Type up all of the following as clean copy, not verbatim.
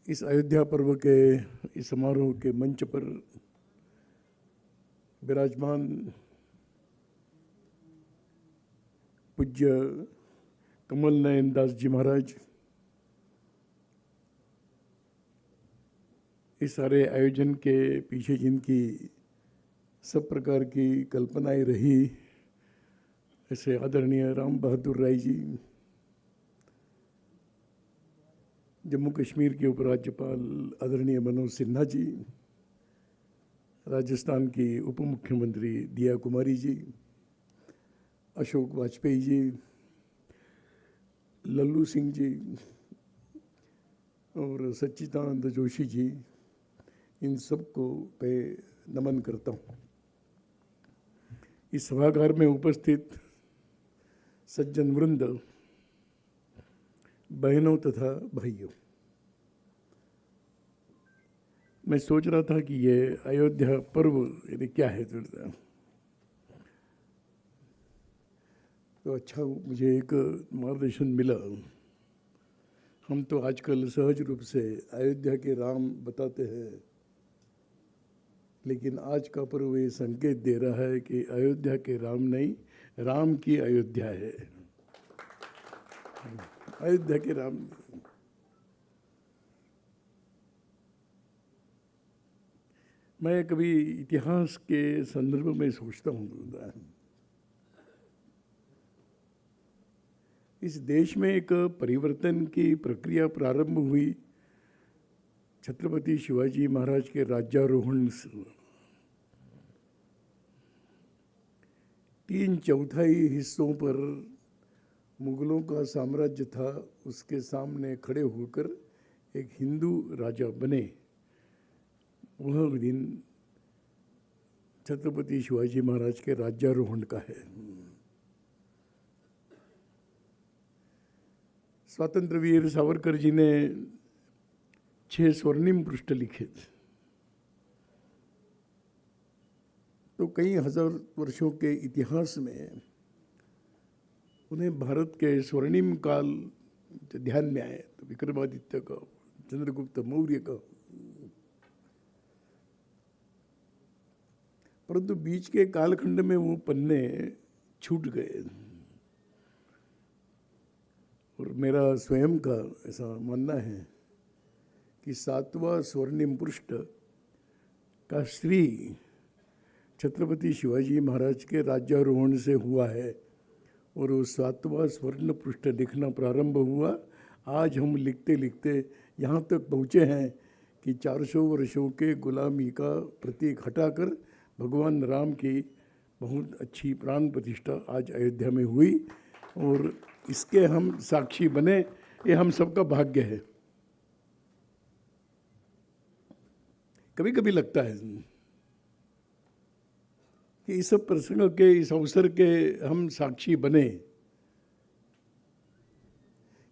इस अयोध्या पर्व के इस समारोह के मंच पर विराजमान पूज्य कमल नयन दास जी महाराज, इस सारे आयोजन के पीछे जिनकी सब प्रकार की कल्पनाएं रही, ऐसे आदरणीय राम बहादुर राय जी, जम्मू कश्मीर के उपराज्यपाल आदरणीय मनोज सिन्हा जी, राजस्थान की उप मुख्यमंत्री दिया कुमारी जी, अशोक वाजपेयी जी, लल्लू सिंह जी और सच्चिदानंद जोशी जी, इन सबको मैं नमन करता हूँ। इस सभागार में उपस्थित सज्जन वृंद, बहनों तथा भाइयों, मैं सोच रहा था कि ये अयोध्या पर्व यदि क्या है तो अच्छा मुझे एक मार्गदर्शन मिला। हम तो आजकल सहज रूप से अयोध्या के राम बताते हैं, लेकिन आज का पर्व ये संकेत दे रहा है कि अयोध्या के राम नहीं, राम की अयोध्या है। अयोध्या के राम। मैं कभी इतिहास के संदर्भ में सोचता हूँ, इस देश में एक परिवर्तन की प्रक्रिया प्रारंभ हुई छत्रपति शिवाजी महाराज के राज्यारोहण से। 3/4 हिस्सों पर मुगलों का साम्राज्य था, उसके सामने खड़े होकर एक हिंदू राजा बने। वह दिन छत्रपति शिवाजी महाराज के राज्यारोहण का है। स्वतंत्र वीर सावरकर जी ने 6 स्वर्णिम पृष्ठ लिखे थे। तो कई हजार वर्षों के इतिहास में उन्हें भारत के स्वर्णिम काल ध्यान में आए, तो विक्रमादित्य का, चंद्रगुप्त मौर्य का। परंतु बीच के कालखंड में वो पन्ने छूट गए और मेरा स्वयं का ऐसा मानना है कि 7वां स्वर्णिम पृष्ठ का श्री छत्रपति शिवाजी महाराज के राज्यारोहण से हुआ है और वो 7वां स्वर्ण पृष्ठ लिखना प्रारंभ हुआ। आज हम लिखते लिखते यहाँ तक पहुँचे हैं कि 400 वर्षों के गुलामी का प्रतीक हटाकर भगवान राम की बहुत अच्छी प्राण प्रतिष्ठा आज अयोध्या में हुई और इसके हम साक्षी बने, ये हम सबका भाग्य है। कभी कभी लगता है कि इस प्रसंग के, इस अवसर के हम साक्षी बने।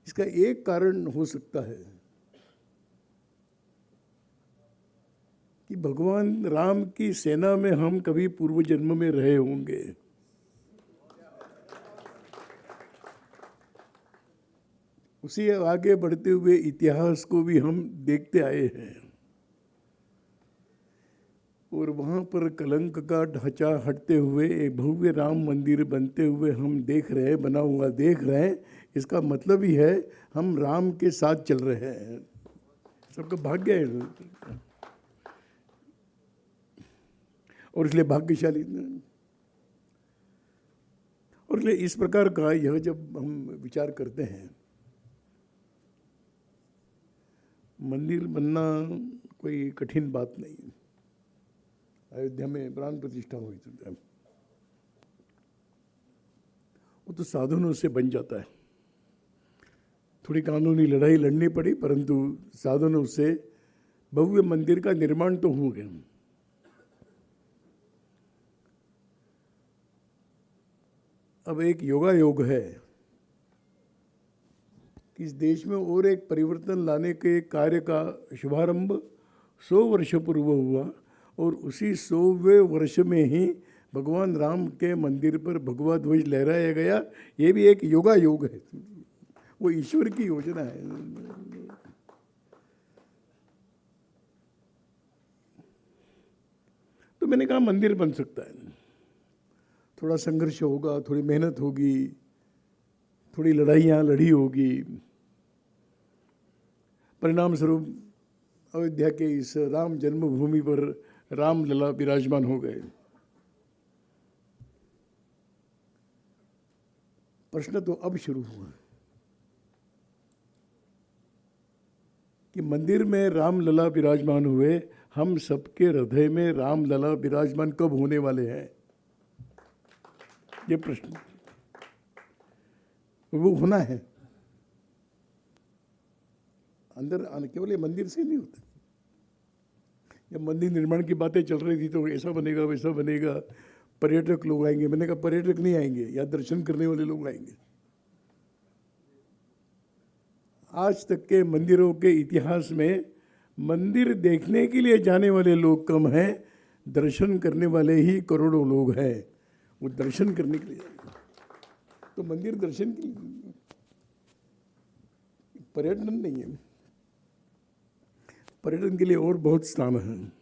इसका एक कारण हो सकता है कि भगवान राम की सेना में हम कभी पूर्व जन्म में रहे होंगे। उसी आगे बढ़ते हुए इतिहास को भी हम देखते आए हैं और वहाँ पर कलंक का ढांचा हटते हुए एक भव्य राम मंदिर बनते हुए हम देख रहे हैं, बना हुआ देख रहे हैं। इसका मतलब ही है हम राम के साथ चल रहे हैं। सबका भाग्य है और इसलिए भाग्यशाली, और इसलिए इस प्रकार का यह जब हम विचार करते हैं, मंदिर बनना कोई कठिन बात नहीं। अयोध्या में प्राण प्रतिष्ठा हुई तो वो तो साधनों से बन जाता है। थोड़ी कानूनी लड़ाई लड़नी पड़ी, परंतु साधनों से भव्य मंदिर का निर्माण तो हो गया। अब एक योगायोग है कि इस देश में और एक परिवर्तन लाने के कार्य का शुभारंभ 100 वर्ष पूर्व हुआ और उसी 100वें वर्ष में ही भगवान राम के मंदिर पर भगवा ध्वज लहराया गया। ये भी एक योगायोग है, वो ईश्वर की योजना है। तो मैंने कहा मंदिर बन सकता है, थोड़ा संघर्ष होगा, थोड़ी मेहनत होगी, थोड़ी लड़ाइयाँ लड़ी होगी, परिणाम स्वरूप अयोध्या के इस राम जन्मभूमि पर राम लला विराजमान हो गए। प्रश्न तो अब शुरू हुआ कि मंदिर में राम लला विराजमान हुए, हम सबके हृदय में राम लला विराजमान कब होने वाले हैं, ये प्रश्न वो होना है। अंदर आने केवल ये मंदिर से नहीं होता। जब मंदिर निर्माण की बातें चल रही थी तो ऐसा बनेगा वैसा बनेगा, पर्यटक लोग आएंगे, मैंने कहा पर्यटक नहीं आएंगे, या दर्शन करने वाले लोग आएंगे। आज तक के मंदिरों के इतिहास में मंदिर देखने के लिए जाने वाले लोग कम हैं, दर्शन करने वाले ही करोड़ों लोग हैं। वो दर्शन करने के लिए जाएंगे, तो मंदिर दर्शन के लिए, पर्यटन नहीं है। पर्यटन के लिए और बहुत स्थान हैं,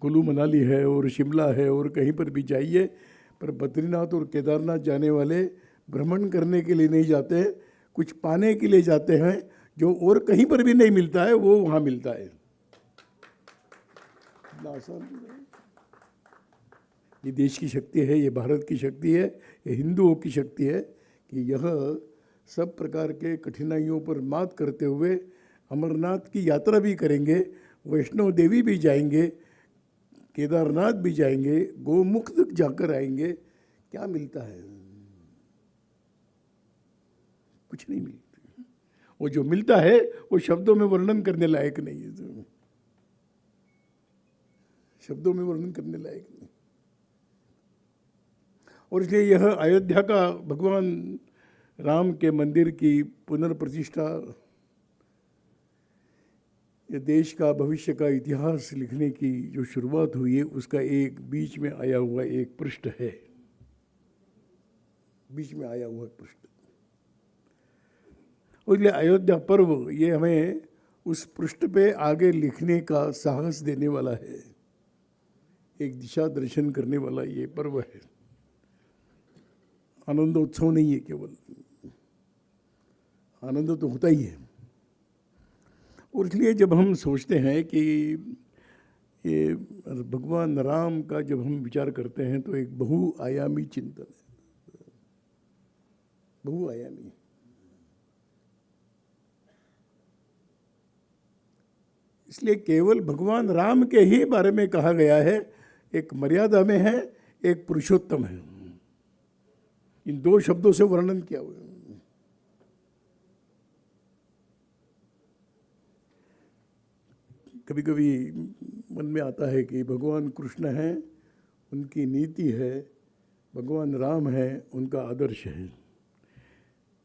कुल्लू मनाली है और शिमला है और कहीं पर भी जाइए, पर बद्रीनाथ और केदारनाथ जाने वाले भ्रमण करने के लिए नहीं जाते, कुछ पाने के लिए जाते हैं जो और कहीं पर भी नहीं मिलता है, वो वहाँ मिलता है। ये देश की शक्ति है, ये भारत की शक्ति है, ये हिंदुओं की शक्ति है कि यह सब प्रकार के कठिनाइयों पर मात करते हुए अमरनाथ की यात्रा भी करेंगे, वैष्णो देवी भी जाएंगे, केदारनाथ भी जाएंगे, गोमुख तक जाकर आएंगे। क्या मिलता है? कुछ नहीं मिलता। वो जो मिलता है वो शब्दों में वर्णन करने लायक नहीं है, शब्दों में वर्णन करने लायक नहीं। और इसलिए यह अयोध्या का भगवान राम के मंदिर की पुनर्प्रतिष्ठा, ये देश का भविष्य का इतिहास लिखने की जो शुरुआत हुई है, उसका एक बीच में आया हुआ एक पृष्ठ है, बीच में आया हुआ पृष्ठ। और इसलिए अयोध्या पर्व ये हमें उस पृष्ठ पे आगे लिखने का साहस देने वाला है, एक दिशा दर्शन करने वाला ये पर्व है। आनंदोत्सव नहीं है केवल, आनंद तो होता ही है। और इसलिए जब हम सोचते हैं कि ये भगवान राम का जब हम विचार करते हैं तो एक बहुआयामी चिंतन है, बहुआयामी। इसलिए केवल भगवान राम के ही बारे में कहा गया है, एक मर्यादा में है, एक पुरुषोत्तम है। इन दो शब्दों से वर्णन किया हुआ है। कभी कभी मन में आता है कि भगवान कृष्ण हैं, उनकी नीति है, भगवान राम है, उनका आदर्श है।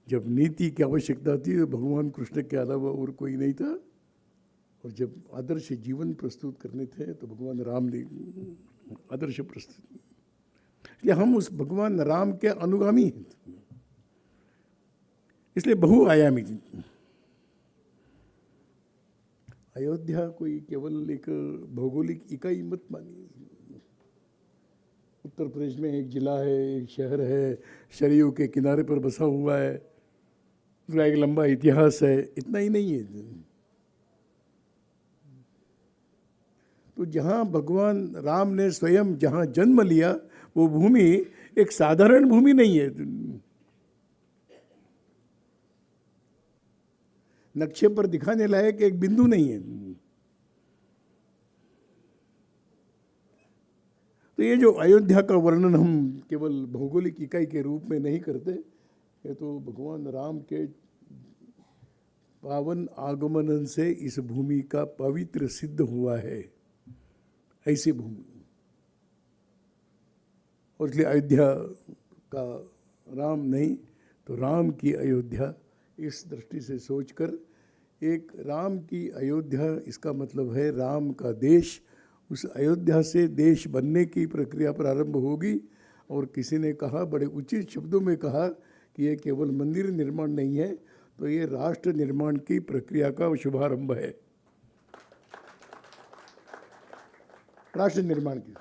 जब नीति की आवश्यकता थी तो भगवान कृष्ण के अलावा और कोई नहीं था, और जब आदर्श जीवन प्रस्तुत करने थे तो भगवान राम ने आदर्श प्रस्तुत। इसलिए हम उस भगवान राम के अनुगामी हैं, इसलिए बहुआयामी। अयोध्या कोई केवल एक भौगोलिक इकाई मत मानिए। उत्तर प्रदेश में एक जिला है, एक शहर है, सरयू के किनारे पर बसा हुआ है, उसका एक लंबा इतिहास है, इतना ही नहीं है। तो जहाँ भगवान राम ने स्वयं जहाँ जन्म लिया, वो भूमि एक साधारण भूमि नहीं है, नक्शे पर दिखाने लायक एक बिंदु नहीं है। तो ये जो अयोध्या का वर्णन हम केवल भौगोलिक इकाई के रूप में नहीं करते, ये तो भगवान राम के पावन आगमन से इस भूमि का पवित्र सिद्ध हुआ है, ऐसी भूमि। और इसलिए अयोध्या का राम नहीं तो राम की अयोध्या, इस दृष्टि से सोचकर एक राम की अयोध्या, इसका मतलब है राम का देश। उस अयोध्या से देश बनने की प्रक्रिया प्रारंभ होगी। और किसी ने कहा, बड़े उचित शब्दों में कहा कि ये केवल मंदिर निर्माण नहीं है, तो ये राष्ट्र निर्माण की प्रक्रिया का शुभारंभ है। राष्ट्र निर्माण की।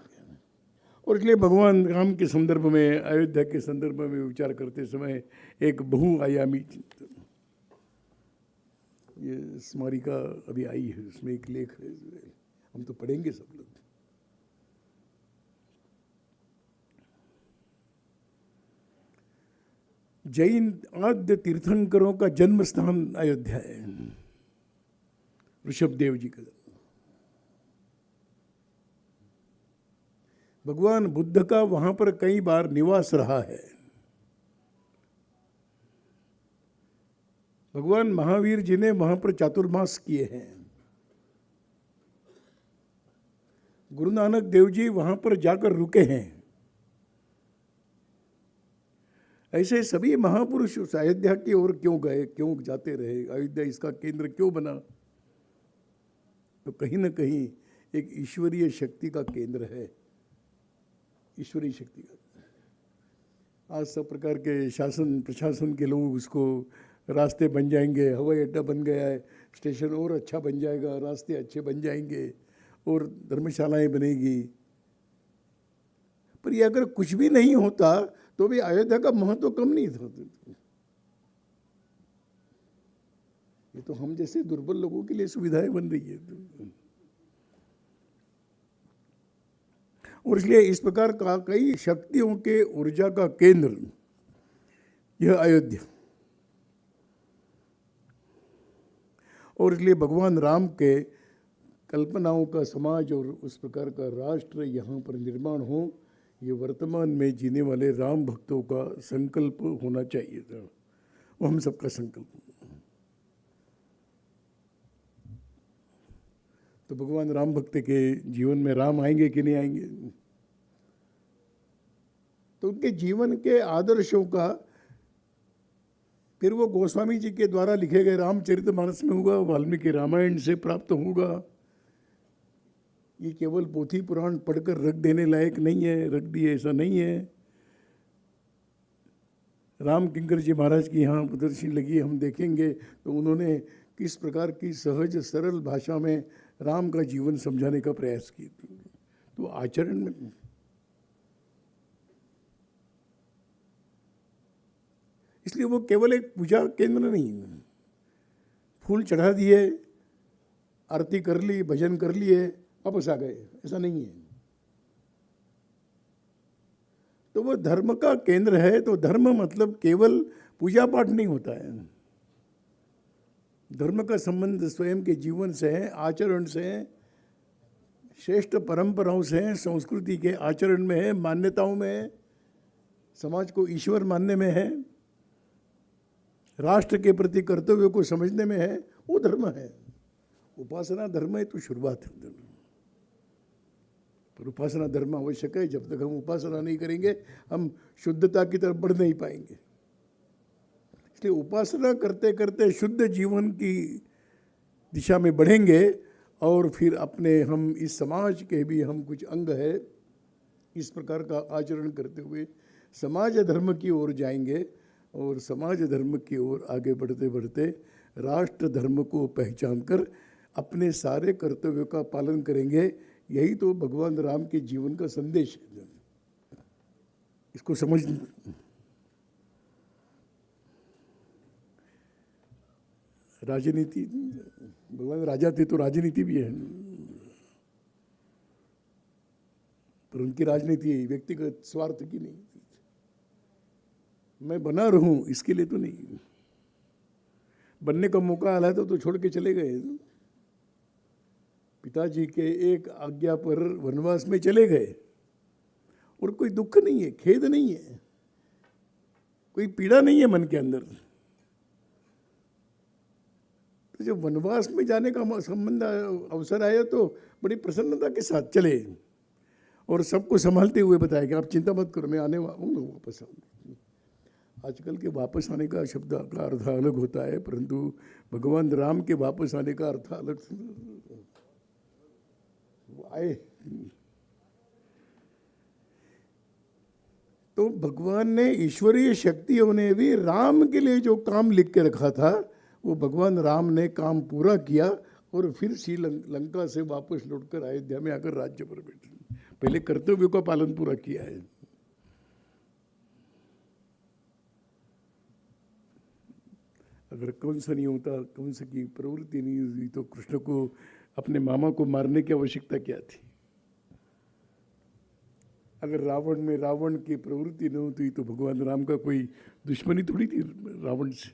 और इसलिए भगवान राम के संदर्भ में, अयोध्या के संदर्भ में विचार करते समय एक बहुआयामी चिंतन, ये स्मारिका अभी आई है, उसमें एक लेख है, हम तो पढ़ेंगे सब लोग। जैन आद्य तीर्थंकरों का जन्म स्थान अयोध्या है, ऋषभदेव जी का। भगवान बुद्ध का वहां पर कई बार निवास रहा है। भगवान महावीर जी ने वहां पर चातुर्मास किए हैं। गुरु नानक देव जी वहां पर जाकर रुके हैं। ऐसे सभी महापुरुष उस अयोध्या की ओर क्यों गए, क्यों जाते रहे, अयोध्या इसका केंद्र क्यों बना? तो कहीं ना कहीं एक ईश्वरीय शक्ति का केंद्र है, ईश्वरीय शक्ति का। आज सब प्रकार के शासन प्रशासन के लोग उसको, रास्ते बन जाएंगे, हवाई अड्डा बन गया है, स्टेशन और अच्छा बन जाएगा, रास्ते अच्छे बन जाएंगे और धर्मशालाएं बनेगी। पर ये अगर कुछ भी नहीं होता तो भी अयोध्या का महत्व कम नहीं था। ये तो हम जैसे दुर्बल लोगों के लिए सुविधाएं बन रही है। और इसलिए इस प्रकार का कई शक्तियों के ऊर्जा का केंद्र यह अयोध्या। और इसलिए भगवान राम के कल्पनाओं का समाज और उस प्रकार का राष्ट्र यहाँ पर निर्माण हो, ये वर्तमान में जीने वाले राम भक्तों का संकल्प होना चाहिए था। वो हम सबका संकल्प। तो भगवान राम भक्त के जीवन में राम आएंगे कि नहीं आएंगे? तो उनके जीवन के आदर्शों का फिर वो गोस्वामी जी के द्वारा लिखे गए रामचरितमानस में होगा, वाल्मीकि रामायण से प्राप्त होगा। ये केवल पोथी पुराण पढ़कर रख देने लायक नहीं है, रख दिए ऐसा नहीं है। राम किंकर जी महाराज की यहाँ प्रदर्शनी लगी, हम देखेंगे तो उन्होंने किस प्रकार की सहज सरल भाषा में राम का जीवन समझाने का प्रयास किया। तो आचरण में इसलिए वो केवल एक पूजा केंद्र नहीं, फूल चढ़ा दिए, आरती कर ली, भजन कर लिए, वापस आ गए, ऐसा नहीं है। तो वो धर्म का केंद्र है। तो धर्म मतलब केवल पूजा पाठ नहीं होता है। धर्म का संबंध स्वयं के जीवन से है, आचरण से है, श्रेष्ठ परंपराओं से है, संस्कृति के आचरण में है, मान्यताओं में है, समाज को ईश्वर मानने में है, राष्ट्र के प्रति कर्तव्य को समझने में है। वो धर्म है। उपासना धर्म है तो शुरुआत है। पर उपासना धर्म आवश्यक है। जब तक हम उपासना नहीं करेंगे हम शुद्धता की तरफ बढ़ नहीं पाएंगे। इसलिए उपासना करते करते शुद्ध जीवन की दिशा में बढ़ेंगे और फिर अपने, हम इस समाज के भी हम कुछ अंग है, इस प्रकार का आचरण करते हुए समाज धर्म की ओर जाएंगे। और समाज धर्म की ओर आगे बढ़ते बढ़ते राष्ट्र धर्म को पहचान कर अपने सारे कर्तव्यों का पालन करेंगे। यही तो भगवान राम के जीवन का संदेश है। इसको समझ, राजनीति, भगवान राजा थे तो राजनीति भी है, पर उनकी राजनीति व्यक्तिगत स्वार्थ की नहीं। मैं बना रहूं इसके लिए तो नहीं, बनने का मौका आया तो छोड़ के चले गए। पिताजी के एक आज्ञा पर वनवास में चले गए और कोई दुख नहीं है, खेद नहीं है, कोई पीड़ा नहीं है मन के अंदर। तो जब वनवास में जाने का संबंध अवसर आया तो बड़ी प्रसन्नता के साथ चले और सबको संभालते हुए बताया कि आप चिंता मत करो, मैं आने वाला वापस आऊँगा। आजकल के वापस आने का शब्द का अर्थ अलग होता है, परंतु भगवान राम के वापस आने का अर्थ अलग आए। तो भगवान ने, ईश्वरीय शक्तियों ने भी राम के लिए जो काम लिख के रखा था वो भगवान राम ने काम पूरा किया और फिर श्रीलंका से वापस लौटकर अयोध्या में आकर राज्य पर बैठे। पहले कर्तव्य का पालन पूरा किया है। अगर कंस नहीं होता, कंस की प्रवृत्ति नहीं हुई, तो कृष्ण को अपने मामा को मारने की आवश्यकता क्या थी? अगर रावण में रावण की प्रवृत्ति न होती तो भगवान राम का कोई दुश्मनी थोड़ी थी रावण से।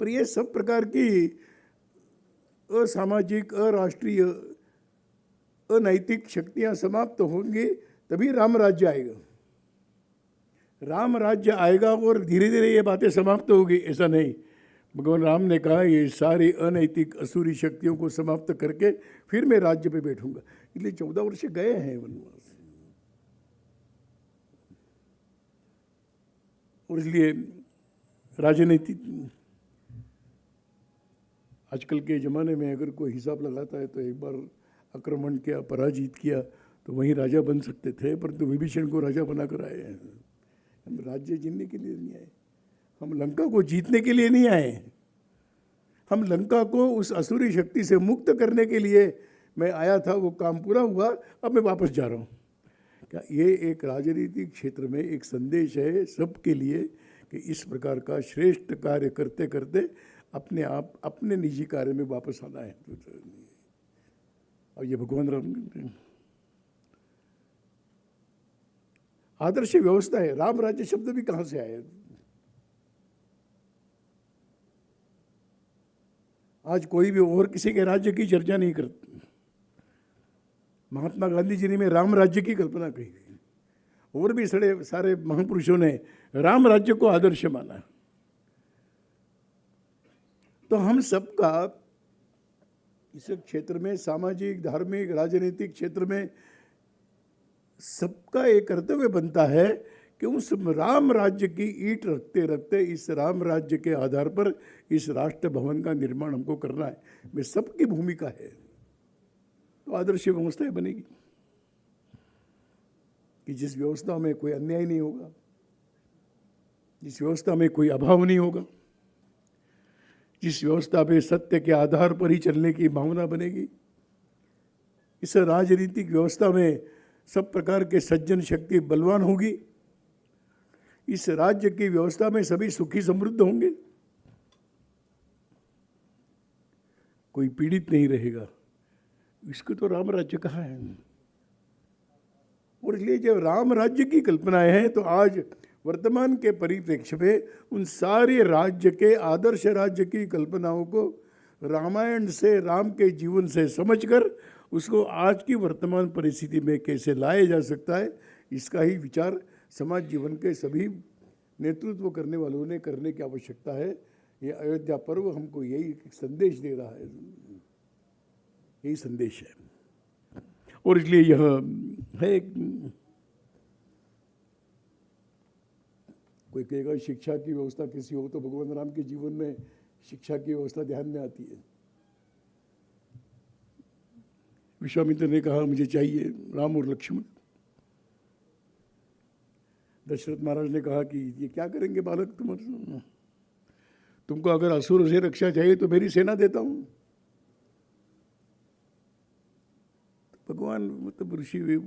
पर ये सब प्रकार की असामाजिक, अराष्ट्रीय, अनैतिक शक्तियां समाप्त होंगी तभी राम राज्य आएगा। राम राज्य आएगा और धीरे धीरे ये बातें समाप्त होगी, ऐसा नहीं। भगवान राम ने कहा ये सारी अनैतिक असुरी शक्तियों को समाप्त करके फिर मैं राज्य पे बैठूंगा। इसलिए 14 वर्ष गए हैं वनवास। और इसलिए राजनीति आजकल के ज़माने में अगर कोई हिसाब लगाता है तो एक बार आक्रमण किया, पराजित किया तो वहीं राजा बन सकते थे, परंतु विभीषण को राजा बनाकर आए हैं। हम राज्य जीतने के लिए नहीं आए, हम लंका को जीतने के लिए नहीं आए। हम लंका को उस असुरी शक्ति से मुक्त करने के लिए मैं आया था, वो काम पूरा हुआ, अब मैं वापस जा रहा हूँ। क्या ये एक राजनीतिक क्षेत्र में एक संदेश है सबके लिए कि इस प्रकार का श्रेष्ठ कार्य करते करते अपने आप अपने निजी कार्य में वापस आना है। और ये भगवान राम आदर्श व्यवस्था है। राम राज्य शब्द भी कहाँ से आया? आज कोई भी और किसी के राज्य की चर्चा नहीं करता। महात्मा गांधी जी ने राम राज्य की कल्पना कही, और भी सारे महापुरुषों ने राम राज्य को आदर्श माना। तो हम सबका इस क्षेत्र में, सामाजिक, धार्मिक, राजनीतिक क्षेत्र में सबका एक कर्तव्य बनता है कि उस राम राज्य की ईंट रखते रखते इस राम राज्य के आधार पर इस राष्ट्र भवन का निर्माण हमको करना है। में सबकी भूमिका है, तो आदर्श व्यवस्था बनेगी कि जिस व्यवस्था में कोई अन्याय नहीं होगा, जिस व्यवस्था में कोई अभाव नहीं होगा, जिस व्यवस्था पे सत्य के आधार पर ही चलने की भावना बनेगी। इस राजनीतिक व्यवस्था में सब प्रकार के सज्जन शक्ति बलवान होगी। इस राज्य की व्यवस्था में सभी सुखी समृद्ध होंगे, कोई पीड़ित नहीं रहेगा। इसको तो राम राज्य कहा है। और इसलिए जब राम राज्य की कल्पनाएं हैं तो आज वर्तमान के परिप्रेक्ष्य में उन सारे राज्य के, आदर्श राज्य की कल्पनाओं को रामायण से, राम के जीवन से समझकर उसको आज की वर्तमान परिस्थिति में कैसे लाया जा सकता है, इसका ही विचार समाज जीवन के सभी नेतृत्व करने वालों ने करने की आवश्यकता है। ये अयोध्या पर्व हमको यही संदेश दे रहा है, यही संदेश है। और इसलिए यह है, कोई कहेगा शिक्षा की व्यवस्था कैसी हो, तो भगवान राम के जीवन में शिक्षा की व्यवस्था ध्यान में आती है। विश्वामित्र ने कहा मुझे चाहिए राम और लक्ष्मण। दशरथ महाराज ने कहा कि ये क्या करेंगे बालक, तुमको अगर असुर से रक्षा चाहिए तो मेरी सेना देता हूं। भगवान मतलब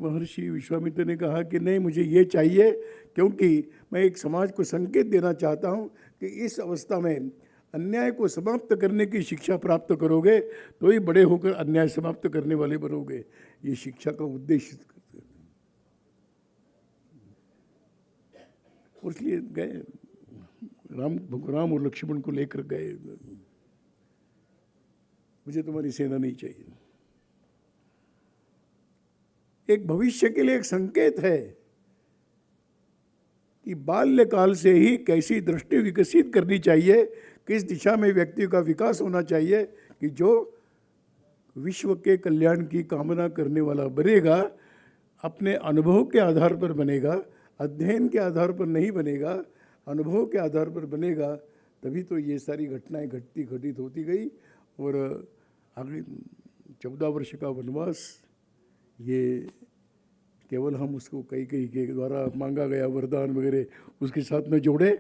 महर्षि विश्वामित्र ने कहा कि नहीं, मुझे ये चाहिए, क्योंकि मैं एक समाज को संकेत देना चाहता हूं कि इस अवस्था में अन्याय को समाप्त करने की शिक्षा प्राप्त करोगे तो ही बड़े होकर अन्याय समाप्त करने वाले बनोगे। ये शिक्षा का उद्देश्य करते हैं। और इसलिए गए राम और लक्ष्मण को लेकर गए, मुझे तुम्हारी सेना नहीं चाहिए। एक भविष्य के लिए एक संकेत है कि बाल्यकाल से ही कैसी दृष्टि विकसित करनी चाहिए, किस दिशा में व्यक्ति का विकास होना चाहिए कि जो विश्व के कल्याण की कामना करने वाला बनेगा, अपने अनुभव के आधार पर बनेगा, अध्ययन के आधार पर नहीं बनेगा, अनुभव के आधार पर बनेगा। तभी तो ये सारी घटनाएं घटित होती गई। और आगे 14 वर्ष का वनवास, ये केवल हम उसको कई के द्वारा मांगा गया वरदान वगैरह उसके साथ में जोड़े।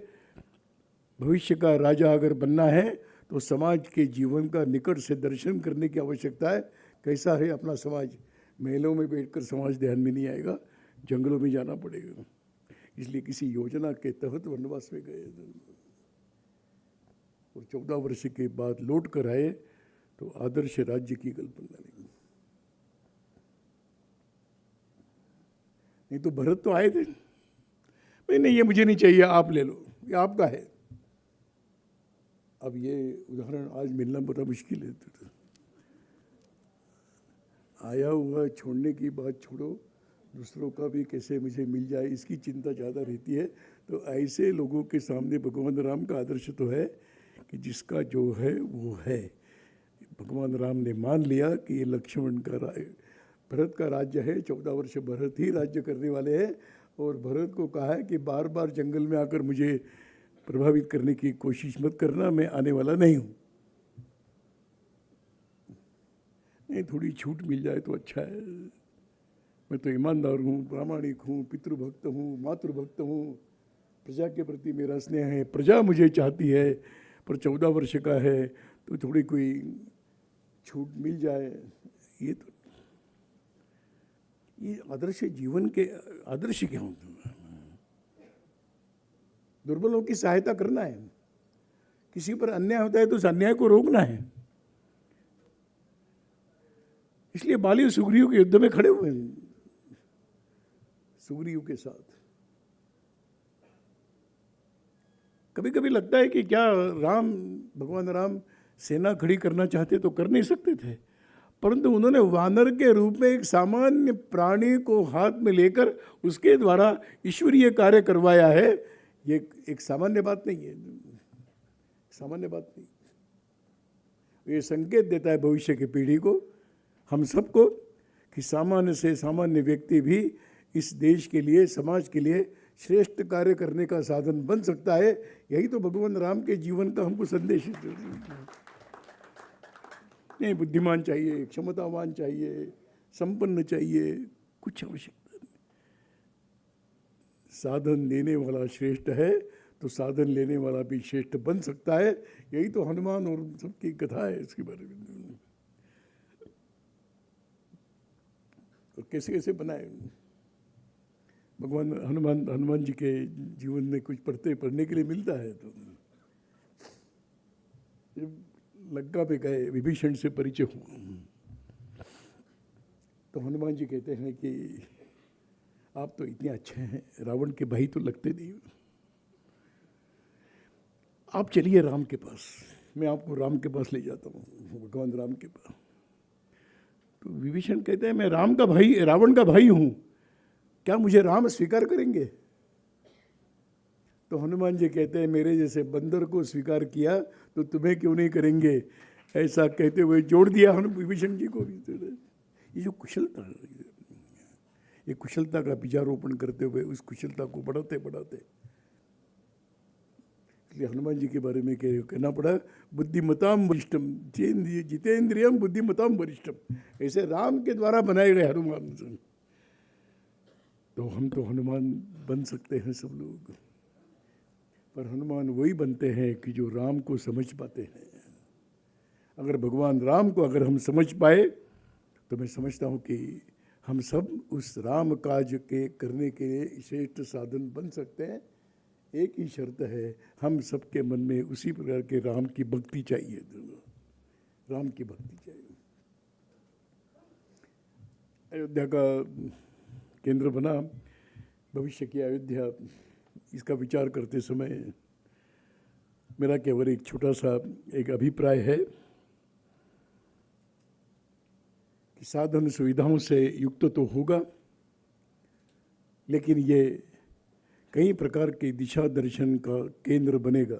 भविष्य का राजा अगर बनना है तो समाज के जीवन का निकट से दर्शन करने की आवश्यकता है। कैसा है अपना समाज? महलों में बैठकर समाज ध्यान में नहीं आएगा, जंगलों में जाना पड़ेगा। इसलिए किसी योजना के तहत वनवास में गए और 14 वर्ष के बाद लौट कर आए तो आदर्श राज्य की कल्पना नहीं तो भरत तो आए थे, भाई नहीं ये मुझे नहीं चाहिए, आप ले लो, ये आपका है। अब ये उदाहरण आज मिलना बड़ा मुश्किल है। आया हुआ छोड़ने की बात छोड़ो, दूसरों का भी कैसे मुझे मिल जाए इसकी चिंता ज़्यादा रहती है। तो ऐसे लोगों के सामने भगवान राम का आदर्श तो है कि जिसका जो है वो है। भगवान राम ने मान लिया कि ये लक्ष्मण का भरत का राज्य है, 14 वर्ष भरत ही राज्य करने वाले हैं। और भरत को कहा है कि बार बार जंगल में आकर मुझे प्रभावित करने की कोशिश मत करना, मैं आने वाला नहीं हूँ। नहीं, थोड़ी छूट मिल जाए तो अच्छा है। मैं तो ईमानदार हूँ, प्रामाणिक हूँ, पितृभक्त हूँ, मातृभक्त हूँ, प्रजा के प्रति मेरा स्नेह है, प्रजा मुझे चाहती है, पर 14 वर्ष का है तो थोड़ी कोई छूट मिल जाए। ये आदर्श जीवन के आदर्श क्या होते हैं? दुर्बलों की सहायता करना है, किसी पर अन्याय होता है तो उस अन्याय को रोकना है। इसलिए बाली सुग्रीव के युद्ध में खड़े हुए हैं, सुग्रीव के साथ। कभी कभी लगता है कि क्या भगवान राम सेना खड़ी करना चाहते तो कर नहीं सकते थे, परंतु उन्होंने वानर के रूप में एक सामान्य प्राणी को हाथ में लेकर उसके द्वारा ईश्वरीय कार्य करवाया है। ये एक सामान्य बात नहीं है, सामान्य बात नहीं। ये संकेत देता है भविष्य की पीढ़ी को, हम सबको, कि सामान्य से सामान्य व्यक्ति भी इस देश के लिए, समाज के लिए श्रेष्ठ कार्य करने का साधन बन सकता है। यही तो भगवान राम के जीवन का हमको संदेश है। नहीं बुद्धिमान चाहिए, क्षमतावान चाहिए, संपन्न चाहिए, कुछ आवश्यकता नहीं। साधन देने वाला श्रेष्ठ है तो साधन लेने वाला भी श्रेष्ठ बन सकता है। यही तो हनुमान और सबकी कथा है इसके बारे में। और कैसे कैसे बनाए भगवान हनुमान जी के जीवन में कुछ पढ़ने के लिए मिलता है। तो जब लंका पे गए, विभीषण से परिचय हुआ, तो हनुमान जी कहते हैं कि आप तो इतने अच्छे हैं, रावण के भाई तो लगते नहीं, आप चलिए राम के पास, मैं आपको राम के पास ले जाता हूँ, भगवान राम के पास। तो विभीषण कहते हैं मैं रावण का भाई हूँ, क्या मुझे राम स्वीकार करेंगे? तो हनुमान जी कहते हैं मेरे जैसे बंदर को स्वीकार किया तो तुम्हें क्यों नहीं करेंगे। ऐसा कहते हुए जोड़ दिया विभीषण जी को भी। ये जो कुशलता है, ये कुशलता का बीजारोपण करते हुए उस कुशलता को बढ़ाते बढ़ाते, इसलिए हनुमान जी के बारे में कहना पड़ा बुद्धिमताम वरिष्ठम, जितेंद्रियम बुद्धिमताम वरिष्ठम। ऐसे राम के द्वारा बनाए गए हनुमान। तो हम तो हनुमान बन सकते हैं सब लोग, पर हनुमान वही बनते हैं कि जो राम को समझ पाते हैं। अगर भगवान राम को अगर हम समझ पाए तो मैं समझता हूँ कि हम सब उस राम काज के करने के लिए श्रेष्ठ साधन बन सकते हैं। एक ही शर्त है, हम सबके मन में उसी प्रकार के राम की भक्ति चाहिए, राम की भक्ति चाहिए। अयोध्या का केंद्र बना, भविष्य की अयोध्या, इसका विचार करते समय मेरा केवल एक छोटा सा एक अभिप्राय है कि साधन सुविधाओं से युक्त तो होगा, लेकिन ये कई प्रकार के दिशा दर्शन का केंद्र बनेगा,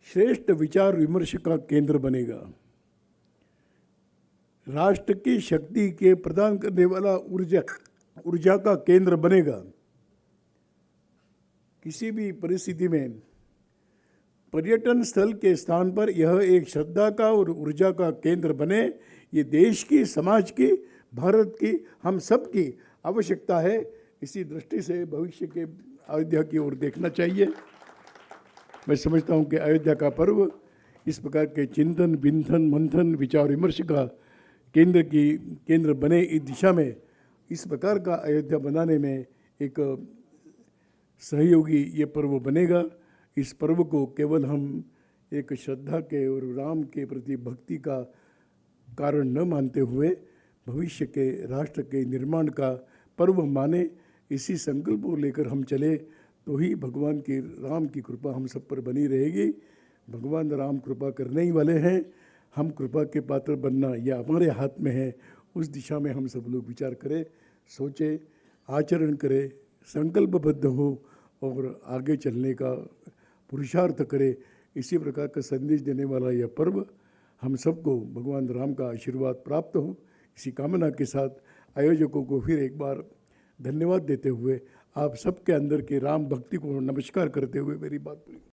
श्रेष्ठ विचार विमर्श का केंद्र बनेगा, राष्ट्र की शक्ति के प्रदान करने वाला ऊर्जा का केंद्र बनेगा। किसी भी परिस्थिति में पर्यटन स्थल के स्थान पर यह एक श्रद्धा का और ऊर्जा का केंद्र बने, ये देश की, समाज की, भारत की, हम सब की आवश्यकता है। इसी दृष्टि से भविष्य के अयोध्या की ओर देखना चाहिए। मैं समझता हूँ कि अयोध्या का पर्व इस प्रकार के चिंतन बिंथन मंथन विचार विमर्श का केंद्र बने इस दिशा में, इस प्रकार का अयोध्या बनाने में एक सहयोगी ये पर्व बनेगा। इस पर्व को केवल हम एक श्रद्धा के और राम के प्रति भक्ति का कारण न मानते हुए भविष्य के राष्ट्र के निर्माण का पर्व माने, इसी संकल्प को लेकर हम चले तो ही भगवान की राम की कृपा हम सब पर बनी रहेगी। भगवान राम कृपा करने ही वाले हैं, हम कृपा के पात्र बनना यह हमारे हाथ में है। उस दिशा में हम सब लोग विचार करें, सोचें, आचरण करें, संकल्पबद्ध हो और आगे चलने का पुरुषार्थ करें। इसी प्रकार का संदेश देने वाला यह पर्व हम सबको भगवान राम का आशीर्वाद प्राप्त हो, इसी कामना के साथ आयोजकों को फिर एक बार धन्यवाद देते हुए आप सबके अंदर के राम भक्ति को नमस्कार करते हुए मेरी बात पूरी।